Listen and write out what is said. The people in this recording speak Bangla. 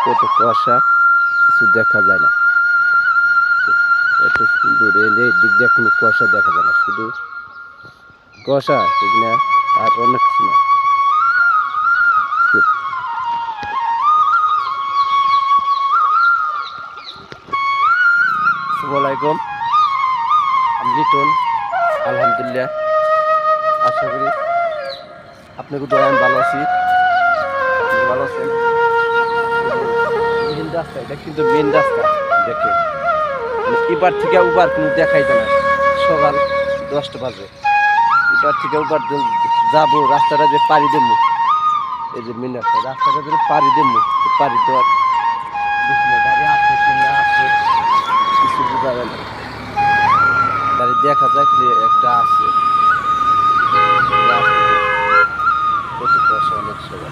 কত কুয়াশা, কিছু দেখা যায় না। এত সুন্দর এই দিক দিয়ে কোনো কুয়াশা দেখা যায় না, শুধু কুয়াশা, এখানে আর অনেক কিছু না। আসসালামু আলাইকুম, আমি লিটন। আলহামদুলিল্লাহ, আশা করি আপনাকে দয়া আমি ভালো আছি, আপনি ভালো আছেন। মেন রাস্তা, এটা কিন্তু মেন রাস্তা। দেখেন, এবার থেকে উবার কোনো দেখাই যায় না। সকাল 10টা বাজে, এবার থেকে উবার যাবো, রাস্তাটা যে পাড়ি দেবো, এই যে মেন রাস্তাটা যে পাড়ি দেবো, পাড়ি তো আর গাড়ি আছে কি না আছে কিছু বোঝা যায় না। গাড়ি দেখা যায় কি একটা আছে, কত কুয়াশা, অনেক সবাই।